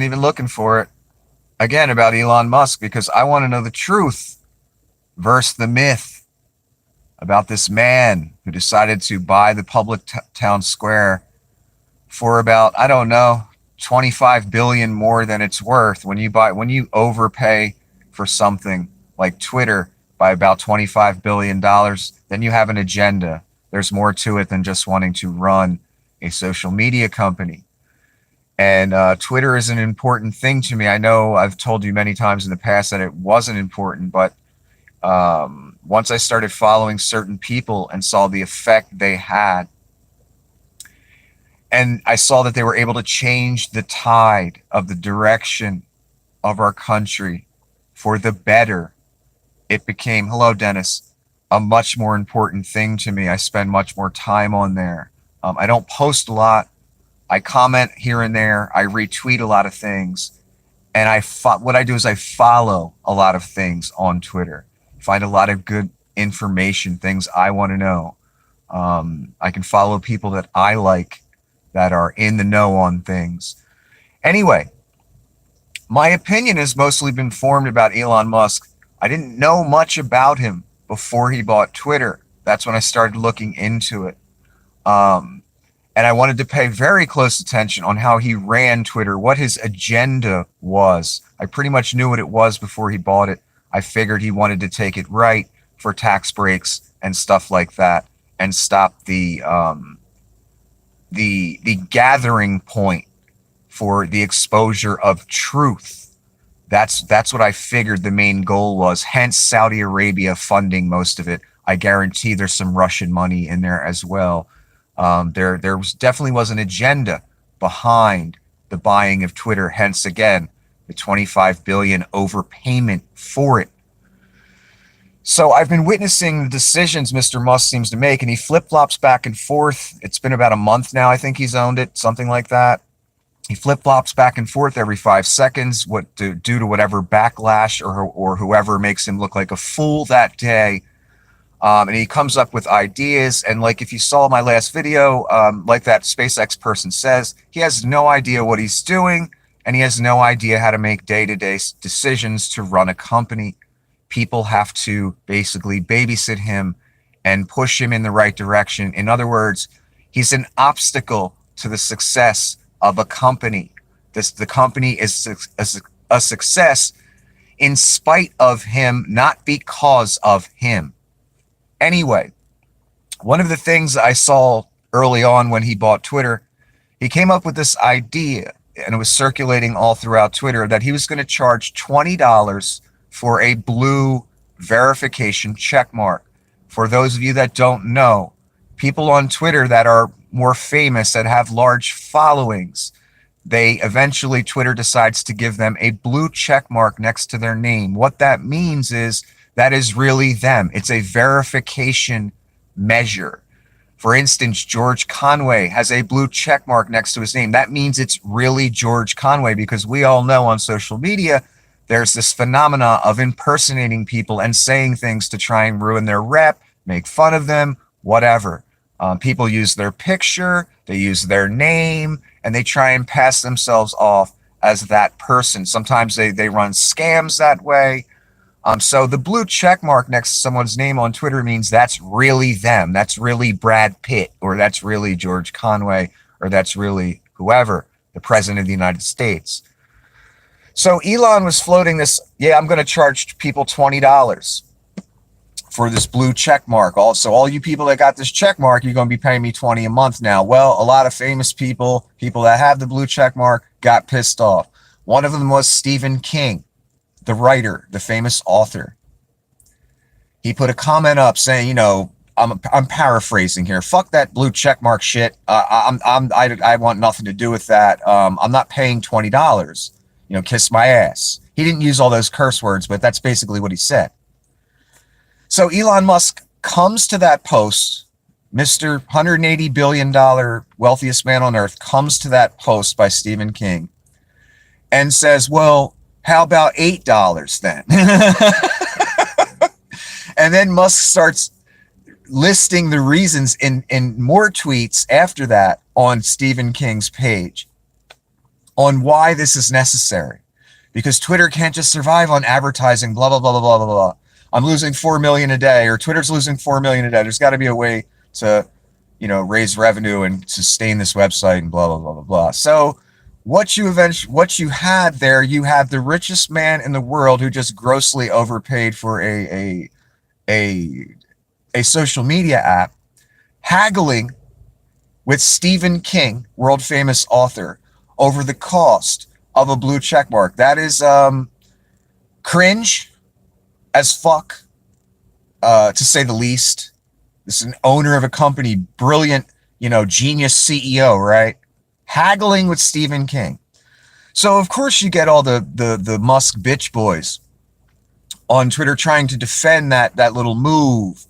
even looking for it again about Elon Musk because I want to know the truth versus the myth about this man who decided to buy the public town square for about, I don't know, 25 billion more than it's worth. When you overpay for something like Twitter by about 25 billion dollars, then you have an agenda. There's more to it than just wanting to run a social media company. And Twitter is an important thing to me. I know I've told you many times in the past that it wasn't important, but once I started following certain people and saw the effect they had, and I saw that they were able to change the tide of the direction of our country for the better, it became, hello, Dennis, a much more important thing to me. I spend much more time on there. I don't post a lot. I comment here and there. I retweet a lot of things. And what I do is I follow a lot of things on Twitter. Find a lot of good information, things I want to know. I can follow people that I like that are in the know on things. Anyway, my opinion has mostly been formed about Elon Musk. I didn't know much about him before he bought Twitter. That's when I started looking into it. And I wanted to pay very close attention on how he ran Twitter, what his agenda was. I pretty much knew what it was before he bought it. I figured he wanted to take it right for tax breaks and stuff like that and stop the gathering point for the exposure of truth. That's what I figured the main goal was. Hence Saudi Arabia funding most of it. I guarantee there's some Russian money in there as well. There definitely was an agenda behind the buying of Twitter. Hence again, the 25 billion overpayment for it. So I've been witnessing the decisions Mr. Musk seems to make, and he flip-flops back and forth. It's been about a month now, I think he's owned it, something like that. He flip-flops back and forth every 5 seconds, due to whatever backlash or whoever makes him look like a fool that day. And he comes up with ideas, and like if you saw my last video, like that SpaceX person says, he has no idea what he's doing, and he has no idea how to make day-to-day decisions to run a company. People have to basically babysit him and push him in the right direction. In other words, he's an obstacle to the success of a company. The company is a success in spite of him, not because of him. Anyway, one of the things I saw early on when he bought Twitter, he came up with this idea, and it was circulating all throughout Twitter, that he was going to charge $20 for a blue verification check mark. For those of you that don't know, people on Twitter that are more famous, that have large followings, Twitter decides to give them a blue check mark next to their name. What that means is that is really them. It's a verification measure. For instance, George Conway has a blue check mark next to his name. That means it's really George Conway, because we all know on social media, there's this phenomena of impersonating people and saying things to try and ruin their rep, make fun of them, whatever. People use their picture, they use their name, and they try and pass themselves off as that person. Sometimes they run scams that way. So the blue check mark next to someone's name on Twitter means that's really them. That's really Brad Pitt, or that's really George Conway, or that's really whoever, the president of the United States. So Elon was floating this, yeah, I'm going to charge people $20 for this blue check mark. Also, all you people that got this check mark, you're going to be paying me $20 a month now. Well, a lot of famous people that have the blue check mark, got pissed off. One of them was Stephen King, the writer, the famous author. He put a comment up saying, I'm paraphrasing here. Fuck that blue check mark shit. I want nothing to do with that. I'm not paying $20. Kiss my ass. He didn't use all those curse words, but that's basically what he said. So Elon Musk comes to that post, Mr. $180 billion wealthiest man on earth, comes to that post by Stephen King and says, well, how about $8 then? And then Musk starts listing the reasons in more tweets after that on Stephen King's page. on why this is necessary. Because Twitter can't just survive on advertising, blah, blah, blah, blah, blah, blah, blah. I'm losing 4 million a day, or Twitter's losing 4 million a day. There's got to be a way to, raise revenue and sustain this website and blah, blah, blah, blah, blah. So what you had there, you had the richest man in the world who just grossly overpaid for a, a social media app, haggling with Stephen King, world famous author, over the cost of a blue check mark. That is cringe as fuck, to say the least. This is an owner of a company, brilliant, genius CEO, right? Haggling with Stephen King. So of course you get all the Musk bitch boys on Twitter trying to defend that little move,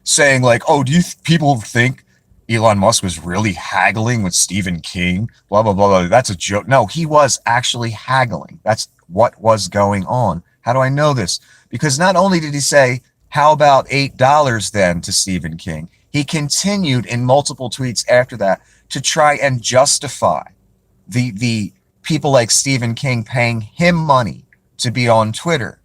saying like, oh, do you people think Elon Musk was really haggling with Stephen King? Blah, blah, blah, blah. That's a joke. No, he was actually haggling. That's what was going on. How do I know this? Because not only did he say, how about $8 then to Stephen King, he continued in multiple tweets after that to try and justify the people like Stephen King paying him money to be on Twitter.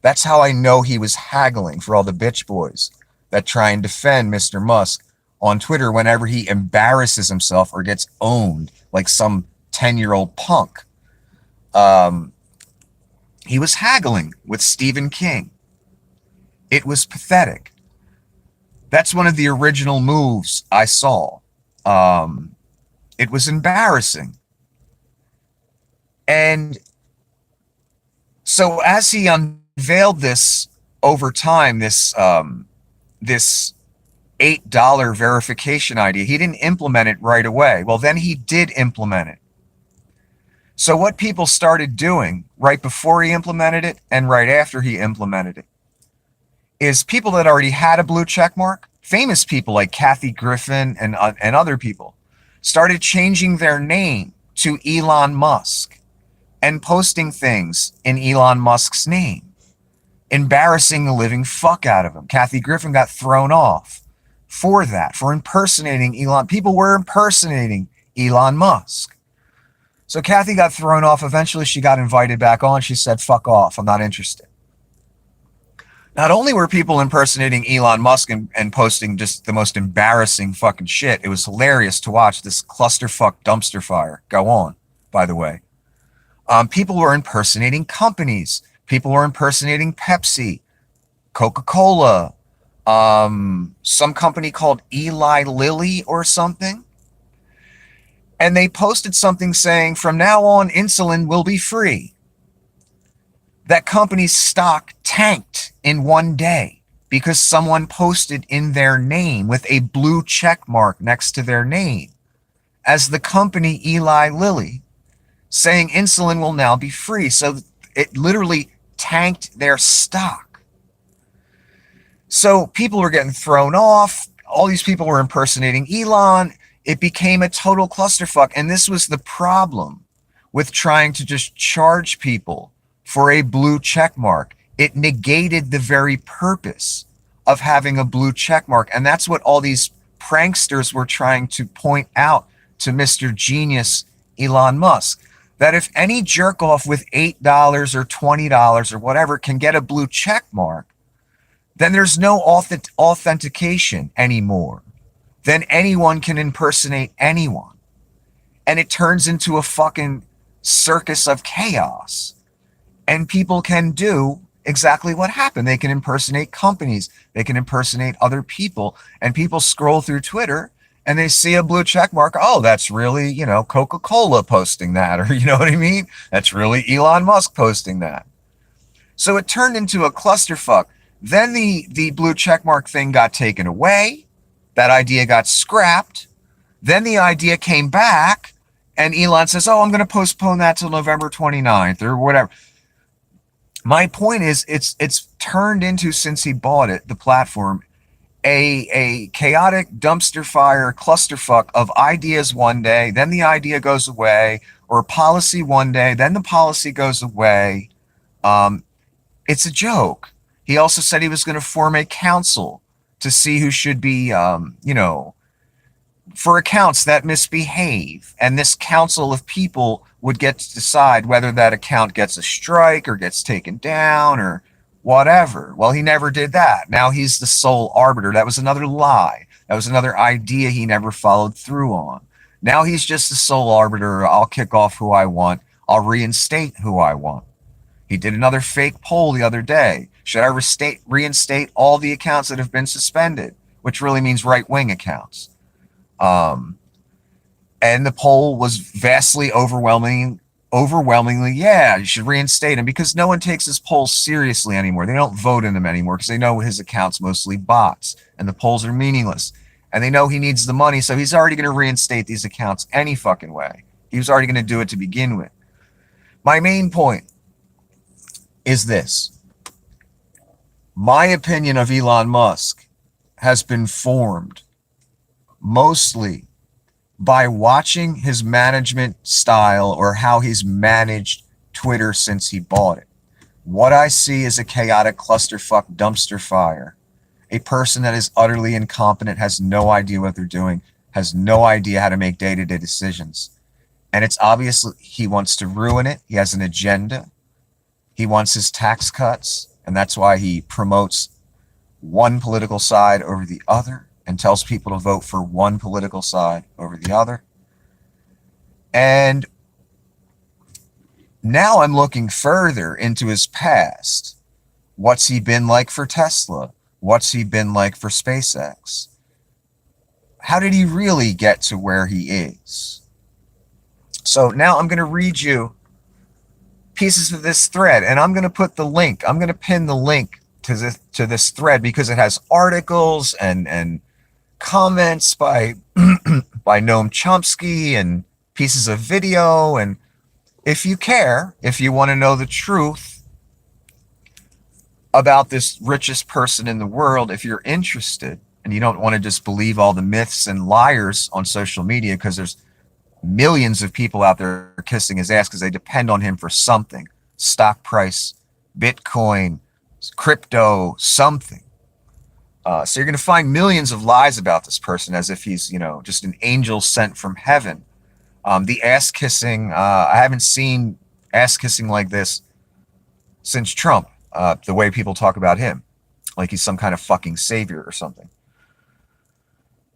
That's how I know he was haggling for all the bitch boys that try and defend Mr. Musk on Twitter whenever he embarrasses himself or gets owned like some 10-year-old punk. He was haggling with Stephen King. It was pathetic. That's one of the original moves I saw. It was embarrassing. And so as he unveiled this over time, this $8 verification idea, he didn't implement it right away. Well, then he did implement it. So what people started doing right before he implemented it and right after he implemented it is people that already had a blue check mark, famous people like Kathy Griffin and other people, started changing their name to Elon Musk and posting things in Elon Musk's name, embarrassing the living fuck out of him. Kathy Griffin got thrown off for that, for impersonating Elon. People were impersonating Elon Musk. So Kathy got thrown off. Eventually she got invited back on. She said, fuck off, I'm not interested. Not only were people impersonating Elon Musk and posting just the most embarrassing fucking shit, it was hilarious to watch this clusterfuck dumpster fire go on, by the way. People were impersonating companies. People were impersonating Pepsi, Coca-Cola, some company called Eli Lilly or something. And they posted something saying, from now on, insulin will be free. That company's stock tanked in one day because someone posted in their name with a blue check mark next to their name as the company Eli Lilly, saying insulin will now be free. So it literally tanked their stock. So people were getting thrown off. All these people were impersonating Elon. It became a total clusterfuck. And this was the problem with trying to just charge people for a blue check mark. It negated the very purpose of having a blue check mark. And that's what all these pranksters were trying to point out to Mr. Genius Elon Musk. That if any jerk off with $8 or $20 or whatever can get a blue check mark, then there's no authentication anymore. Then anyone can impersonate anyone. And it turns into a fucking circus of chaos. And people can do exactly what happened. They can impersonate companies. They can impersonate other people. And people scroll through Twitter and they see a blue check mark. Oh, that's really, Coca-Cola posting that. Or, you know what I mean? That's really Elon Musk posting that. So it turned into a clusterfuck. Then the blue check mark thing got taken away. That idea got scrapped. Then the idea came back and Elon says, oh, I'm going to postpone that till November 29th or whatever. My point is it's turned into, since he bought it, the platform, a chaotic dumpster fire clusterfuck of ideas one day, then the idea goes away, or policy one day, then the policy goes away. It's a joke. He also said he was going to form a council to see who should be, for accounts that misbehave. And this council of people would get to decide whether that account gets a strike or gets taken down or whatever. Well, he never did that. Now he's the sole arbiter. That was another lie. That was another idea he never followed through on. Now he's just the sole arbiter. I'll kick off who I want. I'll reinstate who I want. He did another fake poll the other day. Should I reinstate all the accounts that have been suspended? Which really means right-wing accounts. And the poll was vastly overwhelmingly, yeah, you should reinstate him, because no one takes his polls seriously anymore. They don't vote in them anymore because they know his account's mostly bots and the polls are meaningless. And they know he needs the money, so he's already going to reinstate these accounts any fucking way. He was already going to do it to begin with. My main point is this. My opinion of Elon Musk has been formed mostly by watching his management style or how he's managed Twitter since he bought it. What I see is a chaotic clusterfuck dumpster fire. A person that is utterly incompetent, has no idea what they're doing, has no idea how to make day-to-day decisions. And it's obvious he wants to ruin it. He has an agenda. He wants his tax cuts, and that's why he promotes one political side over the other and tells people to vote for one political side over the other. And now I'm looking further into his past. What's he been like for Tesla? What's he been like for SpaceX? How did he really get to where he is? So now I'm going to read you pieces of this thread, and I'm going to put the link. I'm going to pin the link to this thread because it has articles and comments by by Noam Chomsky and pieces of video. And if you care, if you want to know the truth about this richest person in the world, if you're interested and you don't want to just believe all the myths and liars on social media, because there's millions of people out there kissing his ass because they depend on him for something, stock price, Bitcoin, crypto, something. So you're going to find millions of lies about this person as if he's, just an angel sent from heaven. The ass kissing, I haven't seen ass kissing like this since Trump. The way people talk about him, like he's some kind of fucking savior or something.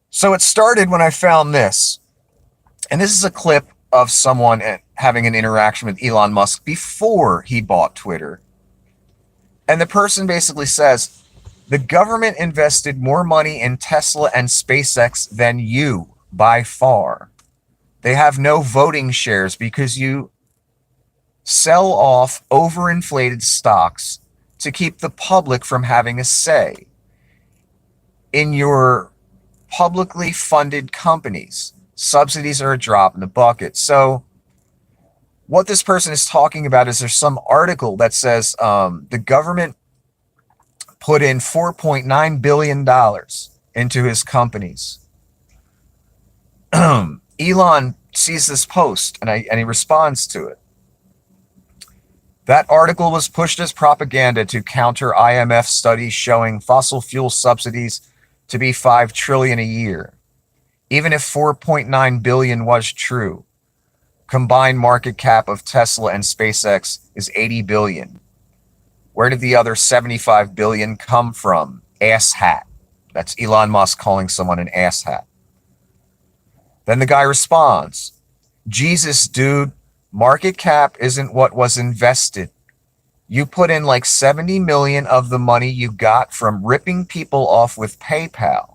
So it started when I found this. And this is a clip of someone having an interaction with Elon Musk before he bought Twitter. And the person basically says, the government invested more money in Tesla and SpaceX than you, by far. They have no voting shares because you sell off overinflated stocks to keep the public from having a say in your publicly funded companies. Subsidies are a drop in the bucket. So what this person is talking about is there's some article that says the government put in $4.9 billion into his companies. Elon sees this post and he responds to it. That article was pushed as propaganda to counter IMF studies showing fossil fuel subsidies to be $5 trillion a year. Even if 4.9 billion was true, combined market cap of Tesla and SpaceX is 80 billion. Where did the other 75 billion come from? Asshat. That's Elon Musk calling someone an asshat. Then the guy responds, Jesus, dude, market cap isn't what was invested. You put in like 70 million of the money you got from ripping people off with PayPal.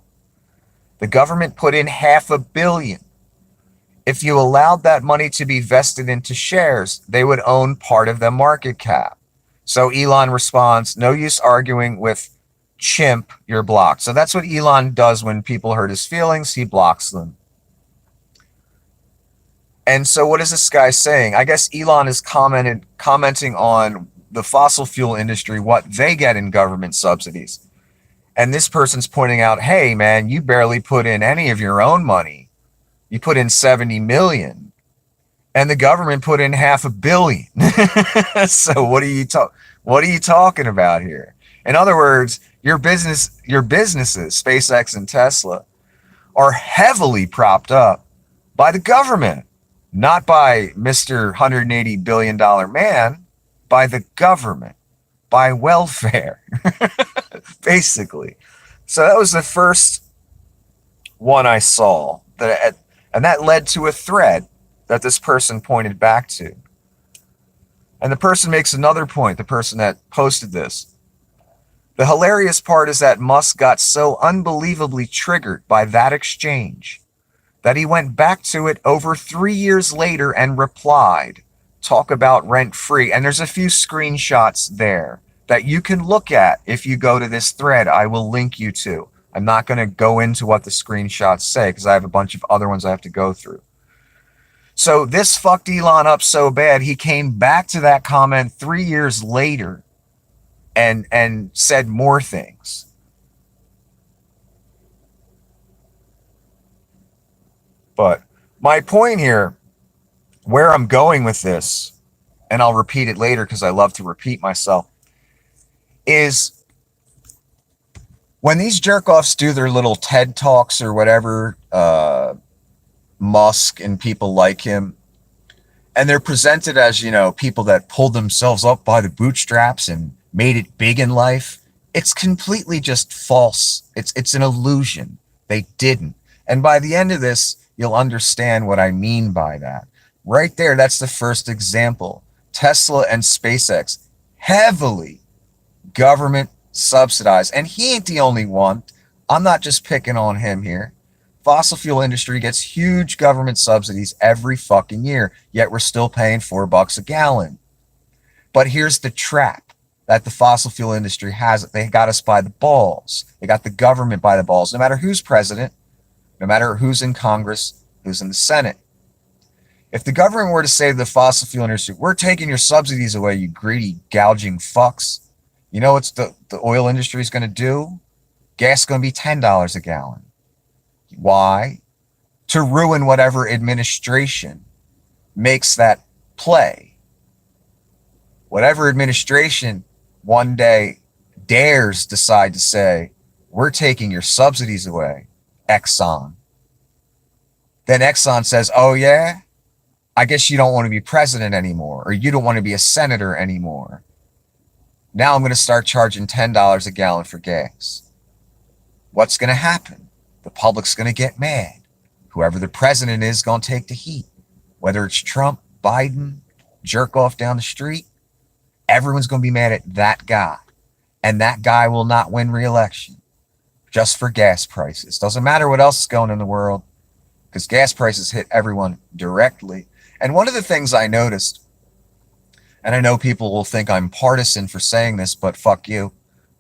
The government put in $500 million. If you allowed that money to be vested into shares, they would own part of the market cap. So Elon responds, no use arguing with chimp, you're blocked. So that's what Elon does when people hurt his feelings. He blocks them. And so what is this guy saying? I guess Elon is commenting on the fossil fuel industry, what they get in government subsidies. And this person's pointing out, hey, man, you barely put in any of your own money. You put in 70 million and the government put in $500 million. So what are you talking about here? In other words, your businesses, SpaceX and Tesla, are heavily propped up by the government, not by Mr. $180 billion man, by the government, by welfare, basically. So that was the first one I saw, and that led to a thread that this person pointed back to. And the person makes another point, the person that posted this. The hilarious part is that Musk got so unbelievably triggered by that exchange that he went back to it over 3 years later and replied, talk about rent free. And there's a few screenshots there that you can look at if you go to this thread. I will link you to. I'm not going to go into what the screenshots say because I have a bunch of other ones I have to go through. So this fucked Elon up so bad, he came back to that comment 3 years later and said more things. But my point here, where I'm going with this, and I'll repeat it later because I love to repeat myself, is when these jerk-offs do their little TED Talks or whatever, Musk and people like him, and they're presented as, you know, people that pulled themselves up by the bootstraps and made it big in life, it's completely just false. It's an illusion. They didn't. And by the end of this, you'll understand what I mean by that. Right there, that's the first example. Tesla and SpaceX, heavily government subsidized. And he ain't the only one. I'm not just picking on him here. Fossil fuel industry gets huge government subsidies every fucking year, yet we're still paying $4 a gallon. But here's the trap that the fossil fuel industry has. They got us by the balls. They got the government by the balls, no matter who's president, no matter who's in Congress, who's in the Senate. If the government were to say to the fossil fuel industry, we're taking your subsidies away, you greedy, gouging fucks, you know what the oil industry is going to do? Gas is going to be $10 a gallon. Why? To ruin whatever administration makes that play. Whatever administration one day dares decide to say, we're taking your subsidies away, Exxon. Then Exxon says, oh yeah, I guess you don't want to be president anymore, or you don't want to be a senator anymore. Now I'm going to start charging $10 a gallon for gas. What's going to happen? The public's going to get mad. Whoever the president is going to take the heat. Whether it's Trump, Biden, jerk off down the street, everyone's going to be mad at that guy. And that guy will not win re-election just for gas prices. Doesn't matter what else is going on in the world, because gas prices hit everyone directly. And one of the things I noticed, and I know people will think I'm partisan for saying this, but fuck you.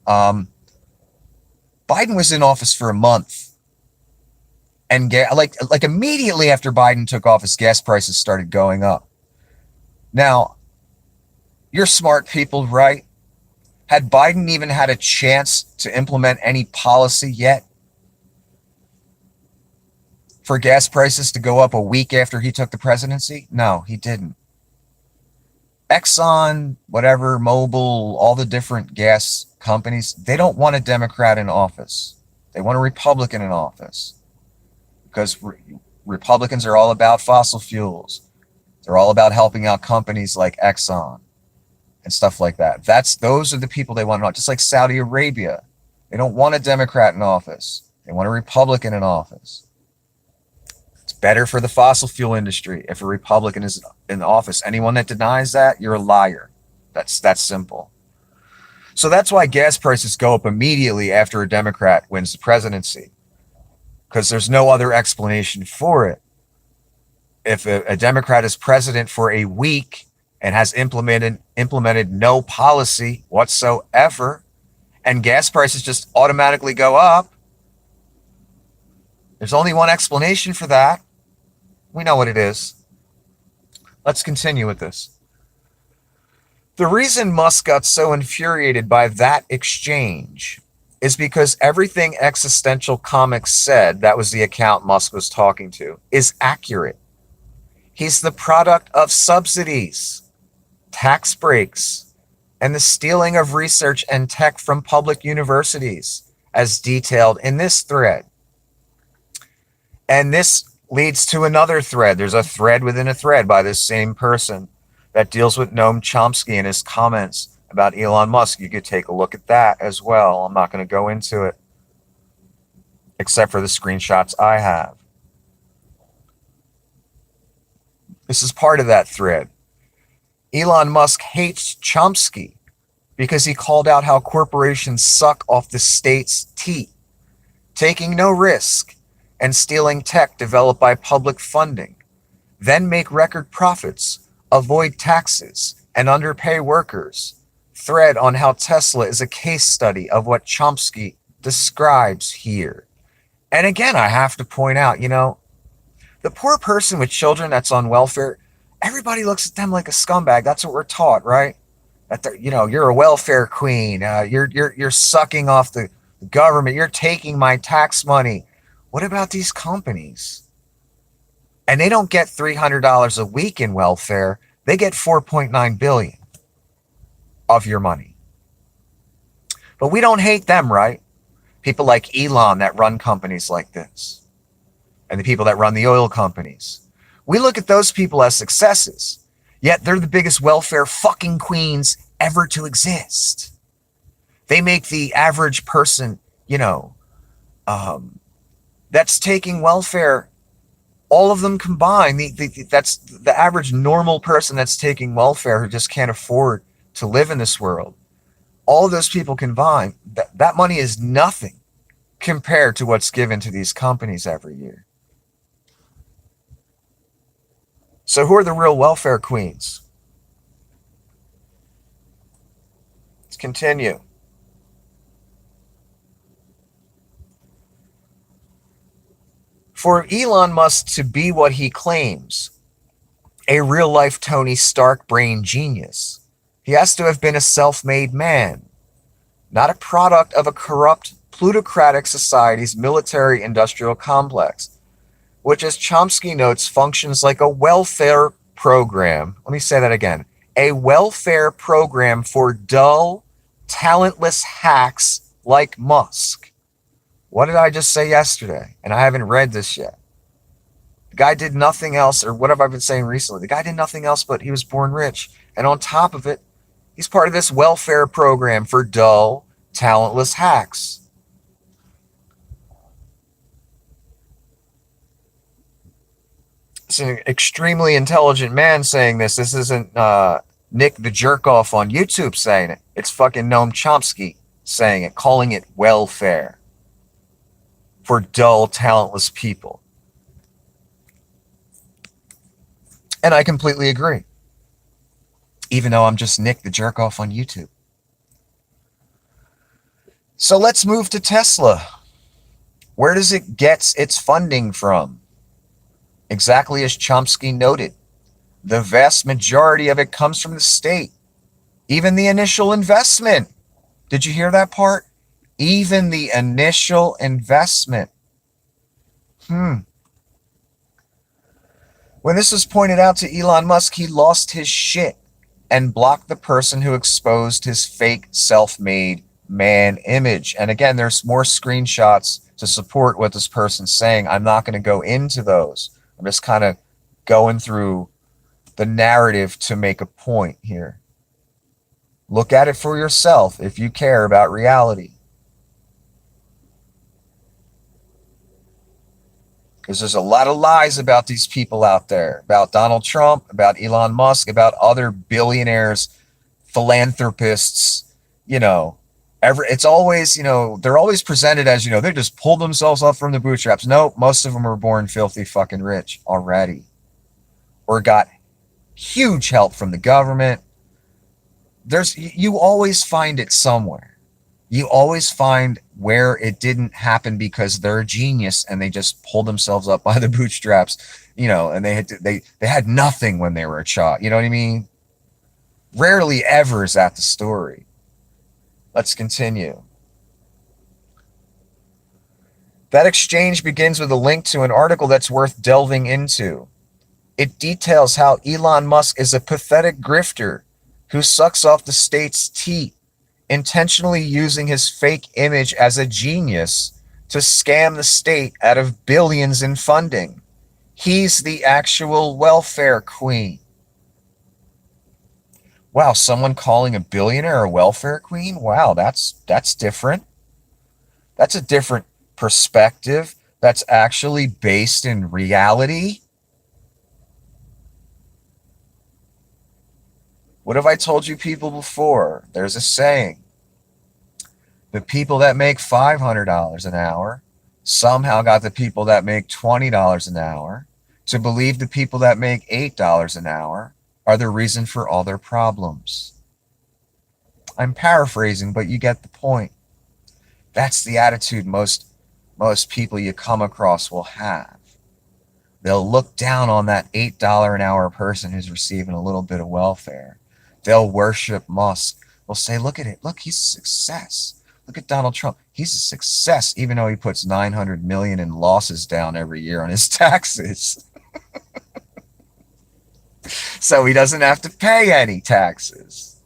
Biden was in office for a month. And like immediately after Biden took office, gas prices started going up. Now, you're smart people, right? Had Biden even had a chance to implement any policy yet for gas prices to go up a week after he took the presidency? No, he didn't. Exxon, whatever, Mobil, all the different gas companies, they don't want a Democrat in office. They want a Republican in office. Because Republicans are all about fossil fuels. They're all about helping out companies like Exxon and stuff like that. Those are the people they want. Just like Saudi Arabia. They don't want a Democrat in office. They want a Republican in office. It's better for the fossil fuel industry if a Republican is in office. Anyone that denies that, you're a liar. That's simple. So that's why gas prices go up immediately after a Democrat wins the presidency. Because there's no other explanation for it. If a Democrat is president for a week and has implemented no policy whatsoever, and gas prices just automatically go up, there's only one explanation for that. We know what it is. Let's continue with this. The reason Musk got so infuriated by that exchange is because everything Existential Comics said, that was the account Musk was talking to, is accurate. He's the product of subsidies, tax breaks, and the stealing of research and tech from public universities, as detailed in this thread. And this leads to another thread. There's a thread within a thread by this same person that deals with Noam Chomsky and his comments about Elon Musk. You could take a look at that as well. I'm not going to go into it, except for the screenshots I have. This is part of that thread. Elon Musk hates Chomsky because he called out how corporations suck off the state's teat, taking no risk and stealing tech developed by public funding, then make record profits, avoid taxes, and underpay workers. Thread on how Tesla is a case study of what Chomsky describes here. And again, I have to point out, the poor person with children that's on welfare, everybody looks at them like a scumbag. That's what we're taught, right? That you're a welfare queen. You're sucking off the government. You're taking my tax money. What about these companies? And they don't get $300 a week in welfare. They get $4.9 billion of your money. But we don't hate them, right? People like Elon that run companies like this, and the people that run the oil companies. We look at those people as successes, yet they're the biggest welfare fucking queens ever to exist. They make the average person, that's taking welfare, all of them combined, that's the average normal person that's taking welfare who just can't afford to live in this world. All of those people combined, that money is nothing compared to what's given to these companies every year. So who are the real welfare queens? Let's continue. For Elon Musk to be what he claims, a real-life Tony Stark brain genius, he has to have been a self-made man, not a product of a corrupt, plutocratic society's military-industrial complex, which, as Chomsky notes, functions like a welfare program. Let me say that again. A welfare program for dull, talentless hacks like Musk. What did I just say yesterday? And I haven't read this yet. The guy did nothing else, or what have I been saying recently? The guy did nothing else but he was born rich. And on top of it, he's part of this welfare program for dull, talentless hacks. It's an extremely intelligent man saying this. This isn't Nick the Jerkoff on YouTube saying it. It's fucking Noam Chomsky saying it, calling it welfare for dull, talentless people. And I completely agree, even though I'm just Nick the Jerkoff on YouTube. So let's move to Tesla. Where does it get its funding from? Exactly as Chomsky noted, the vast majority of it comes from the state. Even the initial investment. Did you hear that part? Even the initial investment. When this was pointed out to Elon Musk, he lost his shit and blocked the person who exposed his fake self-made man image. And again, there's more screenshots to support what this person's saying. I'm not going to go into those. I'm just kind of going through the narrative to make a point here. Look at it for yourself if you care about reality. Because there's a lot of lies about these people out there, about Donald Trump, about Elon Musk, about other billionaires, philanthropists, it's always, they're always presented as, they just pulled themselves up from the bootstraps. No, most of them were born filthy fucking rich already, or got huge help from the government. You always find it somewhere. You always find where it didn't happen because they're a genius and they just pulled themselves up by the bootstraps, and they had nothing when they were a child. You know what I mean? Rarely ever is that the story. Let's continue. That exchange begins with a link to an article that's worth delving into. It details how Elon Musk is a pathetic grifter who sucks off the state's teat, intentionally using his fake image as a genius to scam the state out of billions in funding. He's the actual welfare queen. Wow, someone calling a billionaire a welfare queen? Wow, that's different. That's a different perspective. That's actually based in reality. What have I told you people before? There's a saying. The people that make $500 an hour somehow got the people that make $20 an hour to believe the people that make $8 an hour are the reason for all their problems. I'm paraphrasing, but you get the point. That's the attitude most people you come across will have. They'll look down on that $8 an hour person who's receiving a little bit of welfare. They'll worship Musk. They'll say, look at it. Look, he's a success. Look at Donald Trump. He's a success, even though he puts 900 million in losses down every year on his taxes. So he doesn't have to pay any taxes.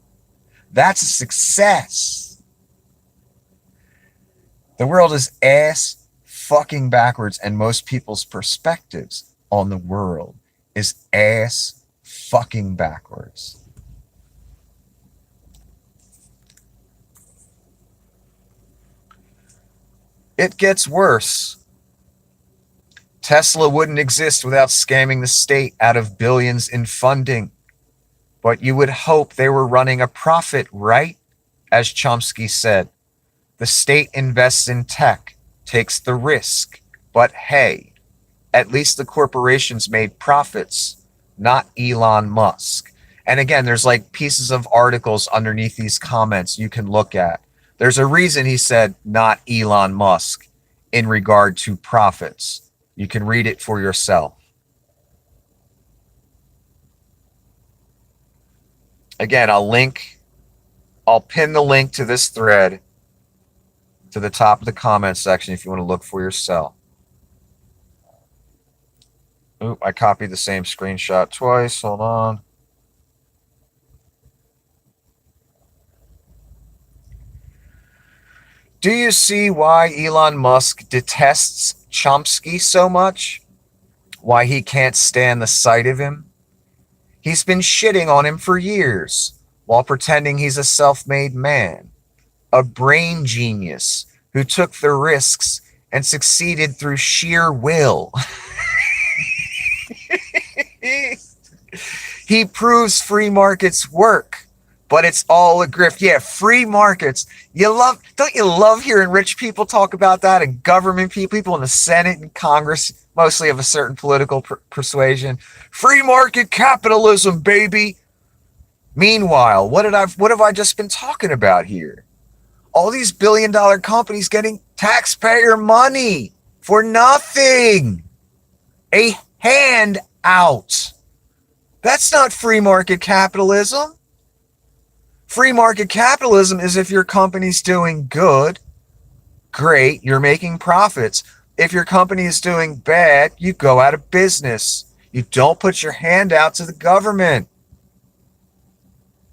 That's a success. The world is ass fucking backwards, and most people's perspectives on the world is ass fucking backwards. It gets worse. Tesla wouldn't exist without scamming the state out of billions in funding. But you would hope they were running a profit, right? As Chomsky said, the state invests in tech, takes the risk. But hey, at least the corporations made profits, not Elon Musk. And again, there's like pieces of articles underneath these comments you can look at. There's a reason he said not Elon Musk in regard to profits. You can read it for yourself. Again, I'll pin the link to this thread to the top of the comment section if you want to look for yourself. Oop, I copied the same screenshot twice. Hold on. Do you see why Elon Musk detests Chomsky so much? Why he can't stand the sight of him? He's been shitting on him for years while pretending he's a self-made man, a brain genius who took the risks and succeeded through sheer will. He proves free markets work, but it's all a grift. Yeah, free markets. Don't you love hearing rich people talk about that, and government people in the Senate and Congress, mostly of a certain political persuasion? Free market capitalism, baby. Meanwhile, what have I just been talking about here? All these billion-dollar companies getting taxpayer money for nothing. A handout. That's not free market capitalism. Free market capitalism is if your company's doing good, great, you're making profits. If your company is doing bad, you go out of business. You don't put your hand out to the government.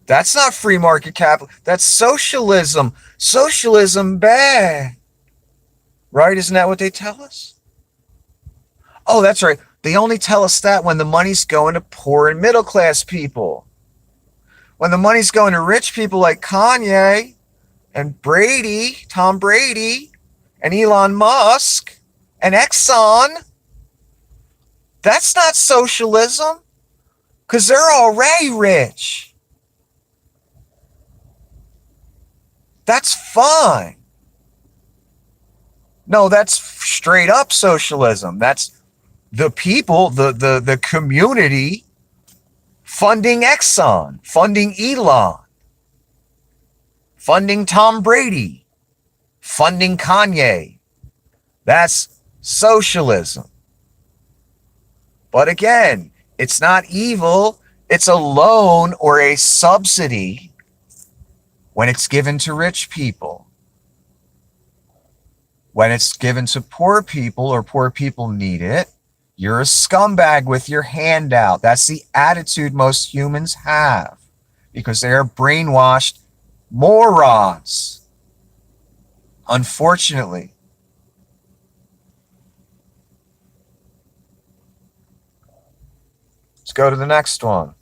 That's not free market capital. That's socialism. Socialism bad. Right? Isn't that what they tell us? Oh, that's right. They only tell us that when the money's going to poor and middle class people. When the money's going to rich people like Kanye and Tom Brady, and Elon Musk and Exxon, that's not socialism, because they're already rich. That's fine. No, that's straight up socialism. That's the people, the community funding Exxon, funding Elon, funding Tom Brady, funding Kanye. That's socialism. But again, it's not evil. It's a loan or a subsidy when it's given to rich people. When it's given to poor people or poor people need it, you're a scumbag with your hand out. That's the attitude most humans have because they are brainwashed morons. Unfortunately, Let's go to the next one.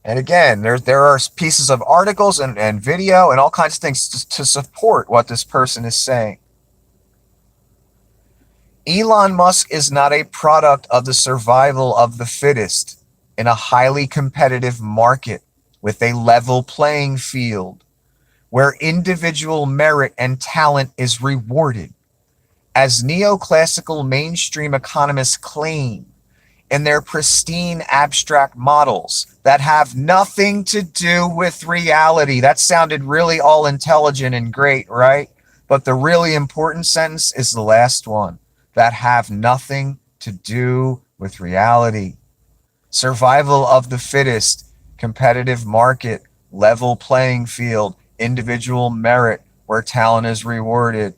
And again, there are pieces of articles and video and all kinds of things to support what this person is saying. Elon Musk is not a product of the survival of the fittest in a highly competitive market with a level playing field where individual merit and talent is rewarded, as neoclassical mainstream economists claim in their pristine abstract models that have nothing to do with reality. That sounded really all intelligent and great, right? But the really important sentence is the last one, that have nothing to do with reality. Survival of the fittest, competitive market, level playing field, individual merit where talent is rewarded.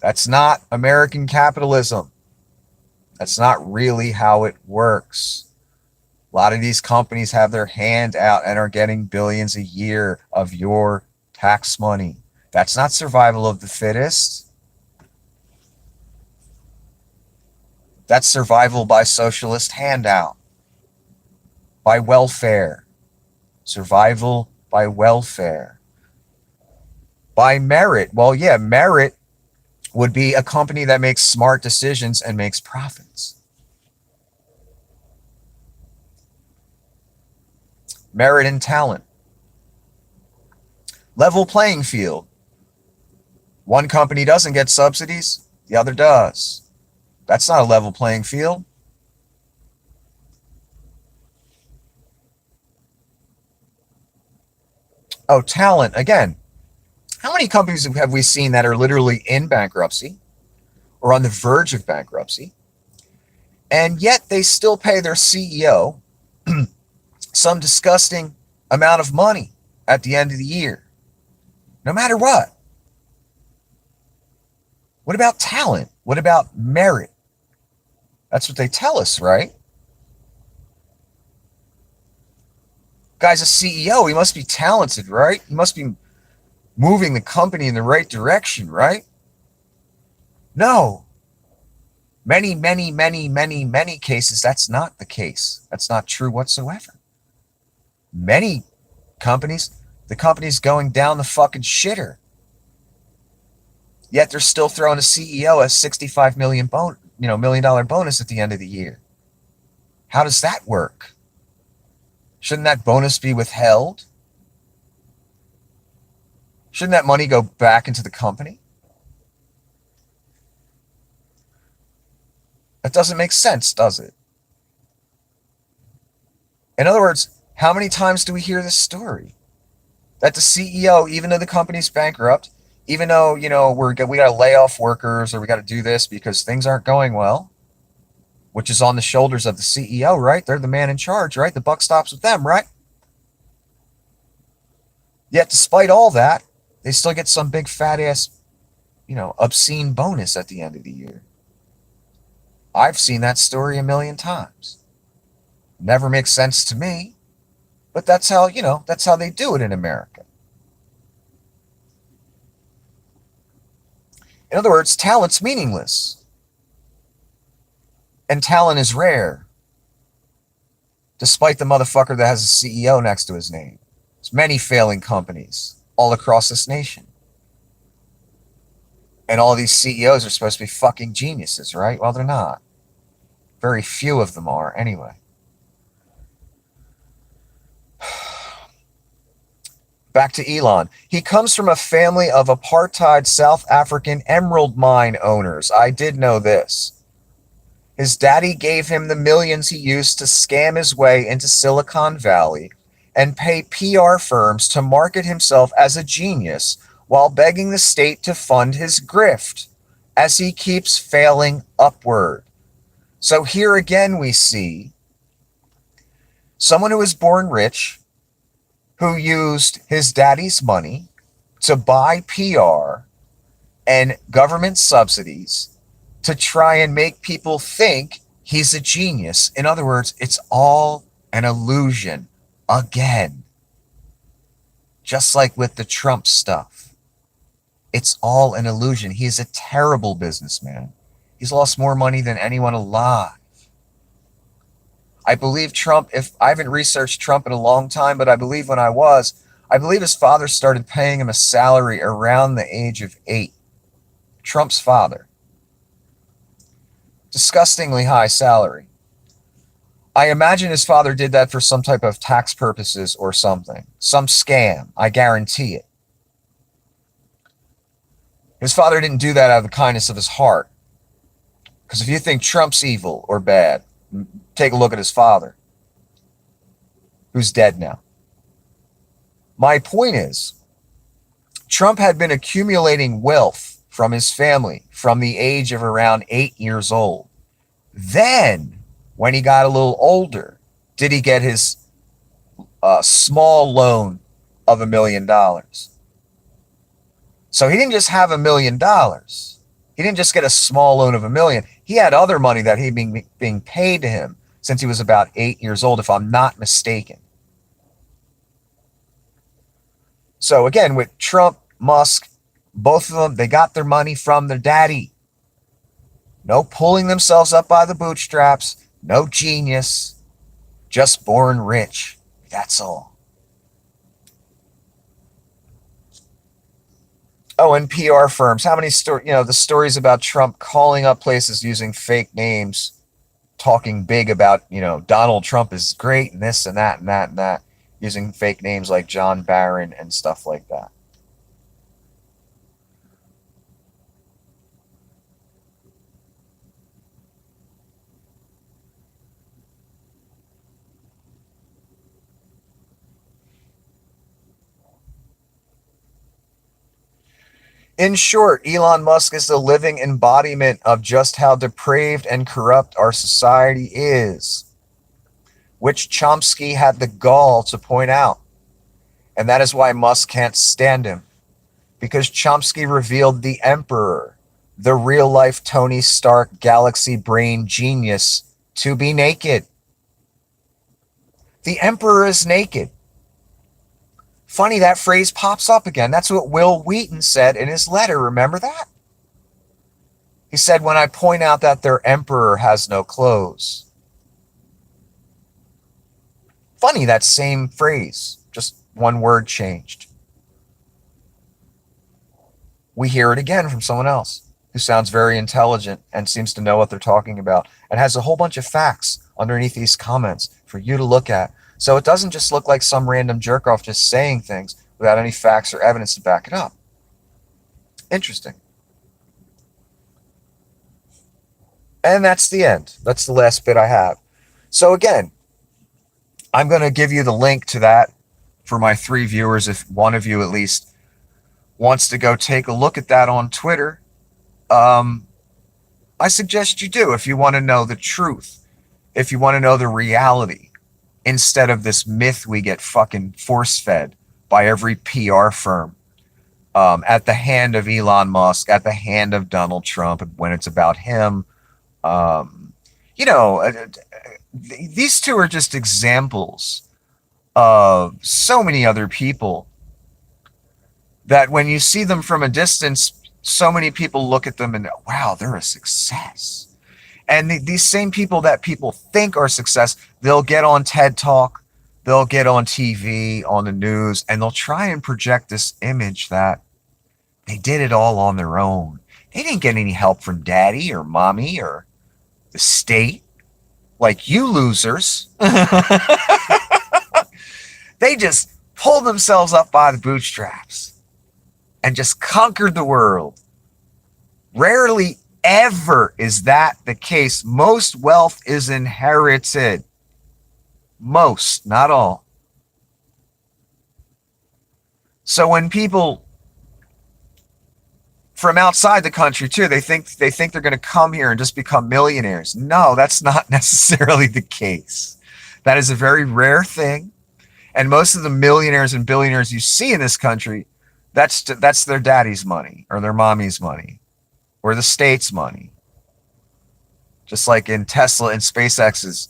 That's not American capitalism. That's not really how it works. A lot of these companies have their hand out and are getting billions a year of your tax money. That's not survival of the fittest. That's survival by socialist handout, by welfare. Survival by welfare. By merit. Well, yeah, merit would be a company that makes smart decisions and makes profits. Merit and talent. Level playing field. One company doesn't get subsidies, the other does. That's not a level playing field. Oh, talent. Again, how many companies have we seen that are literally in bankruptcy or on the verge of bankruptcy, and yet they still pay their CEO some disgusting amount of money at the end of the year, no matter what? What about talent? What about merit? That's what they tell us, right? Guy's a CEO. He must be talented, right? He must be moving the company in the right direction, right? No. Many cases, that's not the case. That's not true whatsoever. Many companies, the company's going down the fucking shitter. Yet they're still throwing a CEO a $65 million bonus at the end of the year. How does that work? Shouldn't that bonus be withheld? Shouldn't that money go back into the company? That doesn't make sense, does it? In other words, how many times do we hear this story? That the CEO, even though the company's bankrupt, even though, we got to lay off workers or we got to do this because things aren't going well, which is on the shoulders of the CEO, right? They're the man in charge, right? The buck stops with them, right? Yet despite all that, they still get some big fat ass, obscene bonus at the end of the year. I've seen that story a million times. Never makes sense to me, but that's how they do it in America. In other words, talent's meaningless. And talent is rare. Despite the motherfucker that has a CEO next to his name. There's many failing companies all across this nation. And all these CEOs are supposed to be fucking geniuses, right? Well, they're not. Very few of them are, anyway. Back to Elon. He comes from a family of apartheid South African emerald mine owners. I did know this. His daddy gave him the millions he used to scam his way into Silicon Valley and pay PR firms to market himself as a genius while begging the state to fund his grift as he keeps failing upward. So here again we see someone who was born rich, who used his daddy's money to buy PR and government subsidies to try and make people think he's a genius. In other words, it's all an illusion again. Just like with the Trump stuff. It's all an illusion. He's a terrible businessman. He's lost more money than anyone alive. I believe Trump, if I haven't researched Trump in a long time, but I believe I believe his father started paying him a salary around the age of 8. Trump's father. Disgustingly high salary. I imagine his father did that for some type of tax purposes or something. Some scam. I guarantee it. His father didn't do that out of the kindness of his heart. Because if you think Trump's evil or bad, take a look at his father, who's dead now. My point is, Trump had been accumulating wealth from his family from the age of around 8 years old. Then, when he got a little older, did he get his small loan of $1 million. So he didn't just have $1 million. He didn't just get a small loan of $1 million. He had other money that he being paid to him since he was about 8 years old, if I'm not mistaken. So again, with Trump, Musk, both of them, they got their money from their daddy. No pulling themselves up by the bootstraps. No genius. Just born rich. That's all. Oh, and PR firms. How many the stories about Trump calling up places using fake names, talking big about, Donald Trump is great and this and that and that and that, using fake names like John Barron and stuff like that. In short, Elon Musk is the living embodiment of just how depraved and corrupt our society is, which Chomsky had the gall to point out. And that is why Musk can't stand him, because Chomsky revealed the emperor, the real-life Tony Stark galaxy brain genius, to be naked. The emperor is naked. Funny, that phrase pops up again. That's what Will Wheaton said in his letter. Remember that? He said, when I point out that their emperor has no clothes. Funny, that same phrase, just one word changed. We hear it again from someone else who sounds very intelligent and seems to know what they're talking about and has a whole bunch of facts underneath these comments for you to look at. So it doesn't just look like some random jerk off just saying things without any facts or evidence to back it up. Interesting. And that's the end. That's the last bit I have. So again, I'm going to give you the link to that for my 3 viewers. If one of you at least wants to go take a look at that on Twitter, I suggest you do if you want to know the truth, if you want to know the reality, instead of this myth we get fucking force-fed by every PR firm at the hand of Elon Musk, at the hand of Donald Trump, when it's about him. These two are just examples of so many other people that when you see them from a distance, so many people look at them and, wow, they're a success. And these same people that people think are success, they'll get on TED Talk, they'll get on TV, on the news, and they'll try and project this image that they did it all on their own. They didn't get any help from daddy or mommy or the state, like you losers. They just pulled themselves up by the bootstraps and just conquered the world. Rarely ever is that the case. Most wealth is inherited. Most, not all. So when people from outside the country too, they think they're going to come here and just become millionaires. No, that's not necessarily the case. That is a very rare thing. And most of the millionaires and billionaires you see in this country, that's their daddy's money or their mommy's money or the state's money. Just like in Tesla and SpaceX's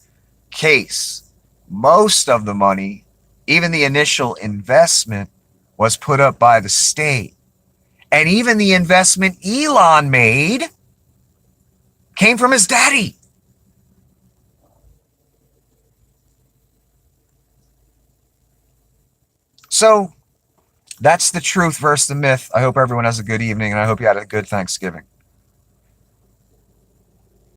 case, most of the money, even the initial investment, was put up by the state. And even the investment Elon made came from his daddy. So that's the truth versus the myth. I hope everyone has a good evening, and I hope you had a good Thanksgiving.